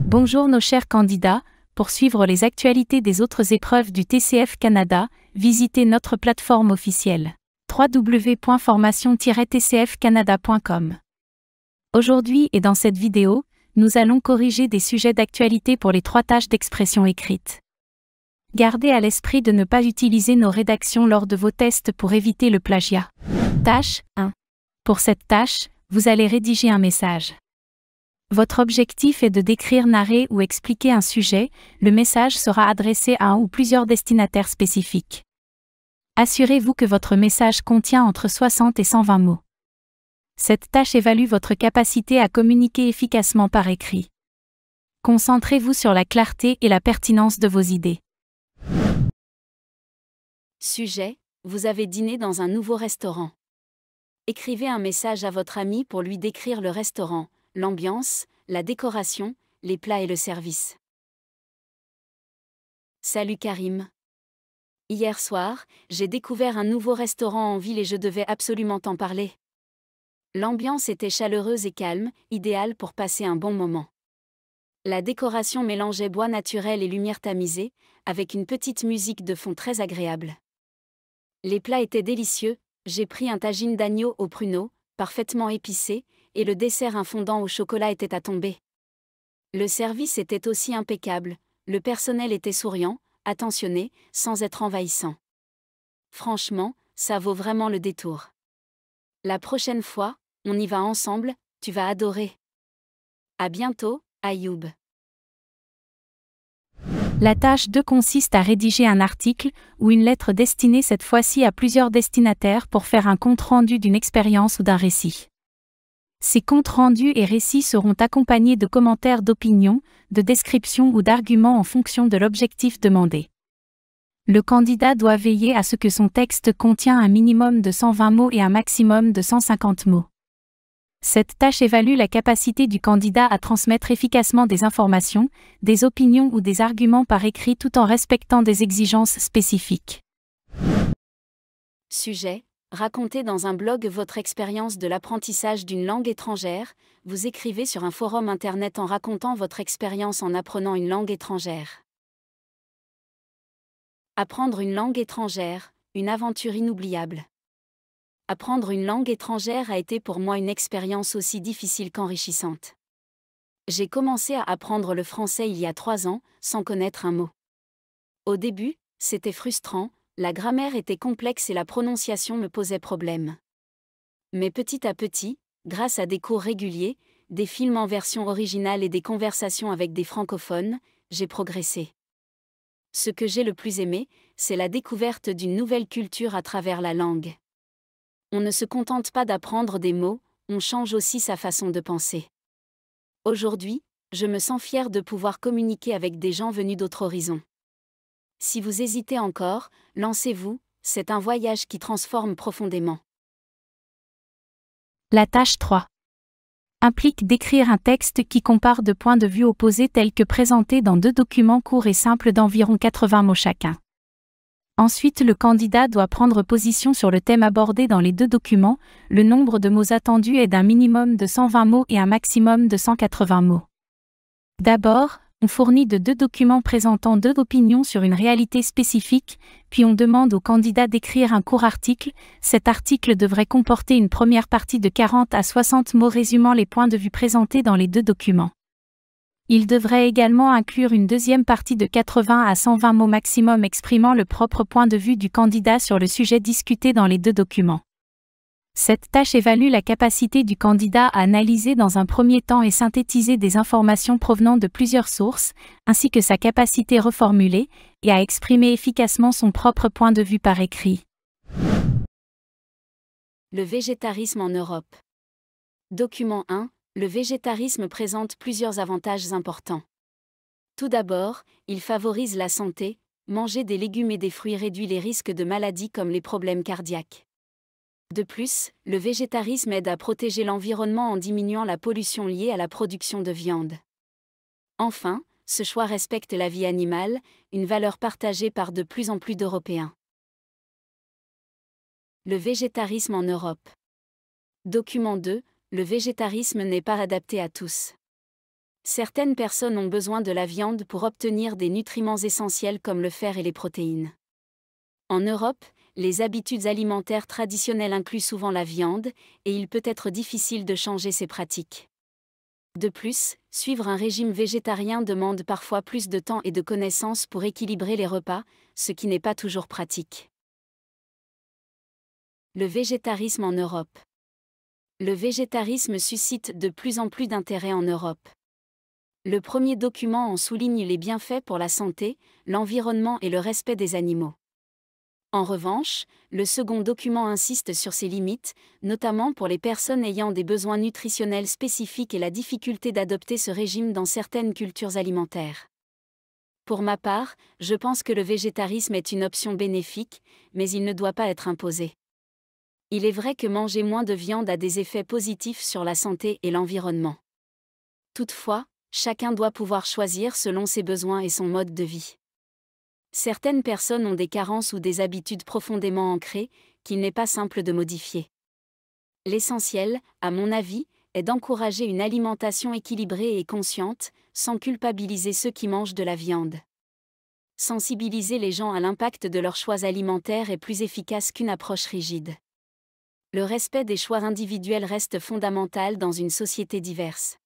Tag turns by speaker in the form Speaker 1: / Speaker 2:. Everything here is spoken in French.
Speaker 1: Bonjour nos chers candidats, pour suivre les actualités des autres épreuves du TCF Canada, visitez notre plateforme officielle www.formation-tcfcanada.com. Aujourd'hui et dans cette vidéo, nous allons corriger des sujets d'actualité pour les 3 tâches d'expression écrite. Gardez à l'esprit de ne pas utiliser nos rédactions lors de vos tests pour éviter le plagiat. Tâche 1. Pour cette tâche, vous allez rédiger un message. Votre objectif est de décrire, narrer ou expliquer un sujet. Le message sera adressé à un ou plusieurs destinataires spécifiques. Assurez-vous que votre message contient entre 60 et 120 mots. Cette tâche évalue votre capacité à communiquer efficacement par écrit. Concentrez-vous sur la clarté et la pertinence de vos idées.
Speaker 2: Sujet: vous avez dîné dans un nouveau restaurant. Écrivez un message à votre ami pour lui décrire le restaurant, l'ambiance, la décoration, les plats et le service. Salut Karim. Hier soir, j'ai découvert un nouveau restaurant en ville et je devais absolument t'en parler. L'ambiance était chaleureuse et calme, idéale pour passer un bon moment. La décoration mélangeait bois naturel et lumière tamisée, avec une petite musique de fond très agréable. Les plats étaient délicieux, j'ai pris un tagine d'agneau au pruneau, parfaitement épicé, et le dessert un fondant au chocolat était à tomber. Le service était aussi impeccable, le personnel était souriant, attentionné, sans être envahissant. Franchement, ça vaut vraiment le détour. La prochaine fois, on y va ensemble, tu vas adorer. À bientôt, Ayoub.
Speaker 1: La tâche 2 consiste à rédiger un article ou une lettre destinée cette fois-ci à plusieurs destinataires pour faire un compte-rendu d'une expérience ou d'un récit. Ces comptes rendus et récits seront accompagnés de commentaires d'opinion, de descriptions ou d'arguments en fonction de l'objectif demandé. Le candidat doit veiller à ce que son texte contient un minimum de 120 mots et un maximum de 150 mots. Cette tâche évalue la capacité du candidat à transmettre efficacement des informations, des opinions ou des arguments par écrit tout en respectant des exigences spécifiques.
Speaker 2: Sujet: racontez dans un blog votre expérience de l'apprentissage d'une langue étrangère. Vous écrivez sur un forum internet en racontant votre expérience en apprenant une langue étrangère. Apprendre une langue étrangère, une aventure inoubliable. Apprendre une langue étrangère a été pour moi une expérience aussi difficile qu'enrichissante. J'ai commencé à apprendre le français il y a 3 ans, sans connaître un mot. Au début, c'était frustrant, la grammaire était complexe et la prononciation me posait problème. Mais petit à petit, grâce à des cours réguliers, des films en version originale et des conversations avec des francophones, j'ai progressé. Ce que j'ai le plus aimé, c'est la découverte d'une nouvelle culture à travers la langue. On ne se contente pas d'apprendre des mots, on change aussi sa façon de penser. Aujourd'hui, je me sens fière de pouvoir communiquer avec des gens venus d'autres horizons. Si vous hésitez encore, lancez-vous, c'est un voyage qui transforme profondément.
Speaker 1: La tâche 3 implique d'écrire un texte qui compare 2 points de vue opposés tels que présentés dans 2 documents courts et simples d'environ 80 mots chacun. Ensuite, le candidat doit prendre position sur le thème abordé dans les 2 documents. Le nombre de mots attendus est d'un minimum de 120 mots et un maximum de 180 mots. D'abord, on fournit de 2 documents présentant 2 opinions sur une réalité spécifique, puis on demande au candidat d'écrire un court article. Cet article devrait comporter une première partie de 40 à 60 mots résumant les points de vue présentés dans les 2 documents. Il devrait également inclure une deuxième partie de 80 à 120 mots maximum exprimant le propre point de vue du candidat sur le sujet discuté dans les 2 documents. Cette tâche évalue la capacité du candidat à analyser dans un premier temps et synthétiser des informations provenant de plusieurs sources, ainsi que sa capacité reformulée, et à exprimer efficacement son propre point de vue par écrit.
Speaker 2: Le végétarisme en Europe. Document 1. Le végétarisme présente plusieurs avantages importants. Tout d'abord, il favorise la santé, manger des légumes et des fruits réduit les risques de maladies comme les problèmes cardiaques. De plus, le végétarisme aide à protéger l'environnement en diminuant la pollution liée à la production de viande. Enfin, ce choix respecte la vie animale, une valeur partagée par de plus en plus d'Européens. Le végétarisme en Europe. Document 2. Le végétarisme n'est pas adapté à tous. Certaines personnes ont besoin de la viande pour obtenir des nutriments essentiels comme le fer et les protéines. En Europe, les habitudes alimentaires traditionnelles incluent souvent la viande, et il peut être difficile de changer ces pratiques. De plus, suivre un régime végétarien demande parfois plus de temps et de connaissances pour équilibrer les repas, ce qui n'est pas toujours pratique. Le végétarisme en Europe. Le végétarisme suscite de plus en plus d'intérêt en Europe. Le premier document en souligne les bienfaits pour la santé, l'environnement et le respect des animaux. En revanche, le second document insiste sur ses limites, notamment pour les personnes ayant des besoins nutritionnels spécifiques et la difficulté d'adopter ce régime dans certaines cultures alimentaires. Pour ma part, je pense que le végétarisme est une option bénéfique, mais il ne doit pas être imposé. Il est vrai que manger moins de viande a des effets positifs sur la santé et l'environnement. Toutefois, chacun doit pouvoir choisir selon ses besoins et son mode de vie. Certaines personnes ont des carences ou des habitudes profondément ancrées, qu'il n'est pas simple de modifier. L'essentiel, à mon avis, est d'encourager une alimentation équilibrée et consciente, sans culpabiliser ceux qui mangent de la viande. Sensibiliser les gens à l'impact de leurs choix alimentaires est plus efficace qu'une approche rigide. Le respect des choix individuels reste fondamental dans une société diverse.